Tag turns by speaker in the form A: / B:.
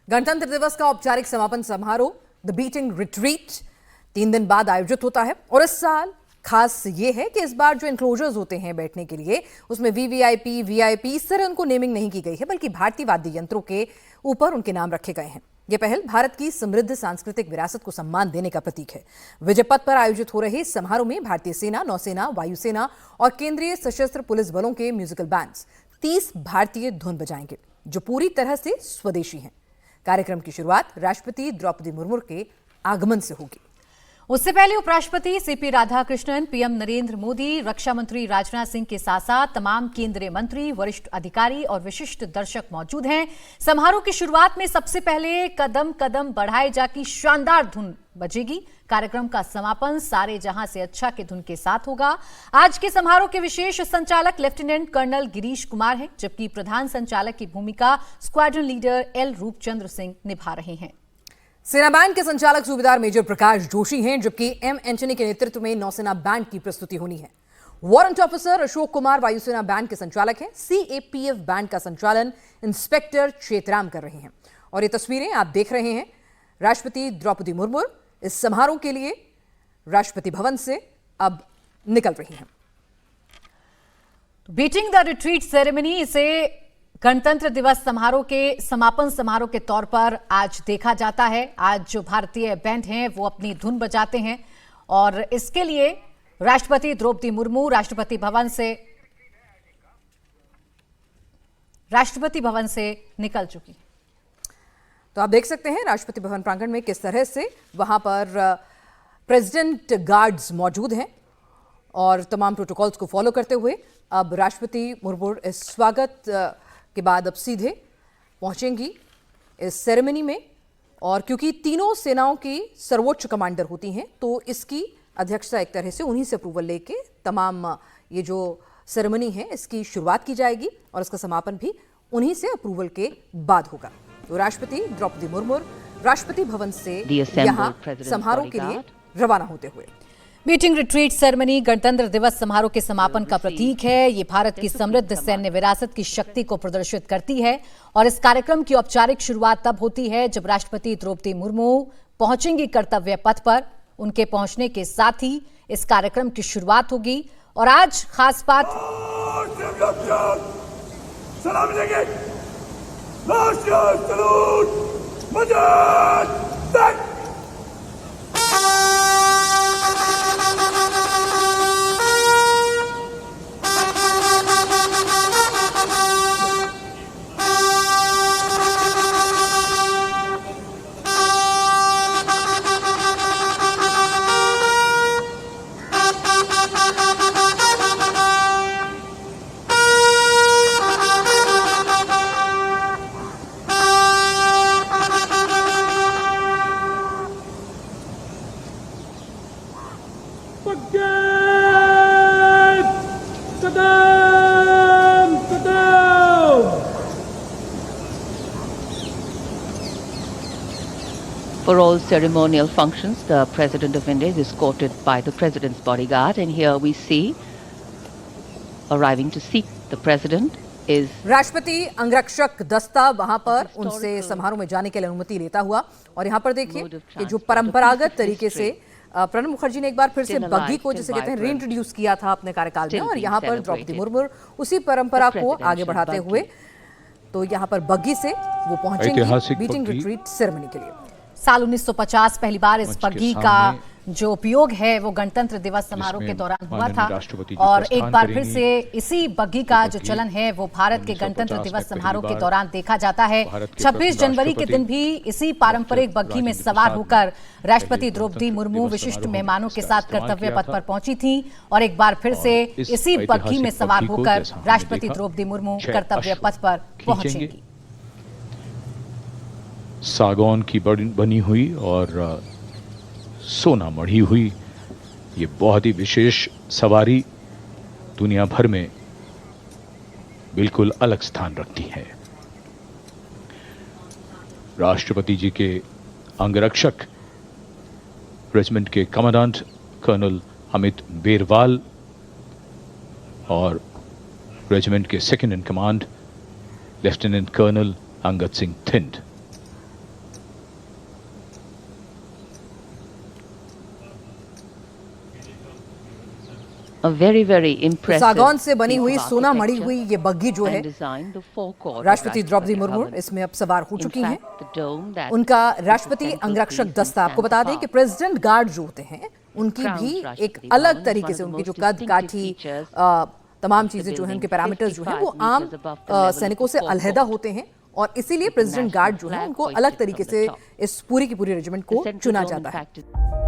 A: गणतंत्र दिवस का औपचारिक समापन समारोह द बीटिंग रिट्रीट 3 दिन बाद आयोजित होता है और इस साल खास ये है कि इस बार जो इंक्लोजर्स होते हैं बैठने के लिए उसमें वीवीआईपी वीआईपी इस तरह उनको नेमिंग नहीं की गई है, बल्कि भारतीय वाद्य यंत्रों के ऊपर उनके नाम रखे गए हैं। यह पहल भारत की समृद्ध सांस्कृतिक विरासत को सम्मान देने का प्रतीक है। विजय पथ पर आयोजित हो रहे इस समारोह में भारतीय सेना, नौसेना, वायुसेना और केंद्रीय सशस्त्र पुलिस बलों के म्यूजिकल बैंड्स 30 भारतीय धुन बजाएंगे जो पूरी तरह से स्वदेशी हैं। कार्यक्रम की शुरुआत राष्ट्रपति द्रौपदी मुर्मू के आगमन से होगी।
B: उससे पहले उपराष्ट्रपति सीपी राधाकृष्णन, पीएम नरेंद्र मोदी, रक्षा मंत्री राजनाथ सिंह के साथ साथ तमाम केंद्रीय मंत्री, वरिष्ठ अधिकारी और विशिष्ट दर्शक मौजूद हैं। समारोह की शुरुआत में सबसे पहले कदम कदम बढ़ाए जा की शानदार धुन बजेगी। कार्यक्रम का समापन सारे जहां से अच्छा की धुन के साथ होगा। आज के समारोह के विशेष संचालक लेफ्टिनेंट कर्नल गिरीश कुमार हैं, जबकि प्रधान संचालक की भूमिका squadron leader L Rupchandra Singh निभा रहे हैं।
A: सेना बैंड के संचालक सूबेदार मेजर प्रकाश जोशी हैं, जबकि एम एंटनी के नेतृत्व में नौसेना बैंड की प्रस्तुति होनी है। वारंट ऑफिसर अशोक कुमार वायुसेना बैंड के संचालक हैं। सीएपीएफ बैंड का संचालन इंस्पेक्टर चेतराम कर रहे हैं। और ये तस्वीरें आप देख रहे हैं राष्ट्रपति द्रौपदी मुर्मू इस समारोह के लिए राष्ट्रपति भवन से अब निकल रही हैं।
B: बीटिंग द रिट्रीट सेरेमनी, इसे गणतंत्र दिवस समारोह के समापन समारोह के तौर पर आज देखा जाता है। आज जो भारतीय बैंड हैं वो अपनी धुन बजाते हैं और इसके लिए राष्ट्रपति द्रौपदी मुर्मू राष्ट्रपति भवन से निकल चुकी।
A: तो आप देख सकते हैं राष्ट्रपति भवन प्रांगण में किस तरह से वहां पर प्रेसिडेंट गार्ड्स मौजूद हैं और तमाम प्रोटोकॉल्स को फॉलो करते हुए अब राष्ट्रपति मुर्मू इस स्वागत के बाद अब सीधे पहुंचेंगी इस सेरेमनी में। और क्योंकि तीनों सेनाओं की सर्वोच्च कमांडर होती हैं तो इसकी अध्यक्षता एक तरह से उन्हीं से अप्रूवल लेके तमाम ये जो सेरेमनी है इसकी शुरुआत की जाएगी और इसका समापन भी उन्हीं से अप्रूवल के बाद होगा। तो राष्ट्रपति द्रौपदी मुर्मू राष्ट्रपति भवन से यहां समारोह के लिए रवाना होते हुए।
B: बीटिंग रिट्रीट सेरेमनी गणतंत्र दिवस समारोह के समापन का प्रतीक है। ये भारत की समृद्ध सैन्य विरासत की शक्ति को प्रदर्शित करती है और इस कार्यक्रम की औपचारिक शुरुआत तब होती है जब राष्ट्रपति द्रौपदी मुर्मू पहुंचेंगी कर्तव्य पथ पर। उनके पहुंचने के साथ ही इस कार्यक्रम की शुरुआत होगी। और आज खास बात
C: For all ceremonial functions, the President of India is escorted by the President's bodyguard, and here we see arriving to seat the President is
A: राष्ट्रपति अंगरक्षक दस्ता वहां पर उनसे समारोह में जाने के लिए अनुमति लेता हुआ। और यहाँ पर देखिए कि जो परंपरागत तरीके से प्रणब मुखर्जी ने एक बार फिर से बग्घी को जिसे कहते हैं रीइंट्रोड्यूस किया था अपने कार्यकाल में और यहाँ पर द्रौपदी मुर्मू उसी परंपरा को आगे बढ़ाते हुए तो यहाँ पर बग्घी से वो पहुंचेंगी बीटिंग रिट्रीट सेरेमनी के लिए।
B: साल 1950 पहली बार इस बग्घी का जो उपयोग है वो गणतंत्र दिवस समारोह के दौरान हुआ था और एक बार फिर से इसी बग्घी का जो चलन है वो भारत के गणतंत्र दिवस समारोह के दौरान देखा जाता है। 26 जनवरी के दिन भी इसी पारंपरिक बग्घी में सवार होकर राष्ट्रपति द्रौपदी मुर्मू विशिष्ट मेहमानों के साथ कर्तव्य पथ पर पहुंची थी और एक बार फिर से इसी बग्घी में सवार होकर राष्ट्रपति द्रौपदी मुर्मू कर्तव्य पथ पर पहुंचेंगी।
D: सागौन की बनी हुई और सोना मढ़ी हुई ये बहुत ही विशेष सवारी दुनिया भर में बिल्कुल अलग स्थान रखती है। राष्ट्रपति जी के अंगरक्षक रेजिमेंट के कमांडेंट कर्नल अमित बेरवाल और रेजिमेंट के second in command lieutenant colonel Angad Singh Thind
C: A very, very impressive
A: सागौन से बनी हुई
C: piece of
A: सोना मढ़ी
C: architecture
A: हुई ये बग्घी जो है
C: and design, the forecourt of
A: राष्ट्रपति द्रौपदी
C: Rashtrapati
A: मुर्मू
C: Bhavan.
A: इसमें अब सवार हो
C: In
A: चुकी हैं।
C: fact, the dome that
A: उनका
C: is the
A: राष्ट्रपति
C: central
A: अंगरक्षक
C: piece
A: दस्ता,
C: in
A: आपको बता दें
C: Santa
A: कि
C: Fe.
A: प्रेसिडेंट गार्ड जो होते हैं उनकी
C: Crowns
A: भी
C: Rashtrapati
A: एक
C: Bhavan
A: अलग
C: is
A: तरीके
C: one
A: से
C: of the
A: उनकी जो
C: most
A: कद
C: distinctive
A: काठी
C: features
A: तमाम
C: of the
A: चीजें जो हैं
C: building,
A: उनके पैरामीटर्स जो हैं वो
C: 55
A: आम
C: meters above the level of
A: सैनिकों
C: the
A: से
C: forecourt.
A: अलहदा होते हैं और इसीलिए
C: With the
A: president
C: national
A: guard जो है
C: flag
A: उनको
C: hoisted
A: अलग
C: from
A: तरीके
C: the
A: से
C: top.
A: इस पूरी की पूरी रेजिमेंट
C: The
A: को
C: central
A: चुना
C: dome, in
A: जाता है।
C: fact, is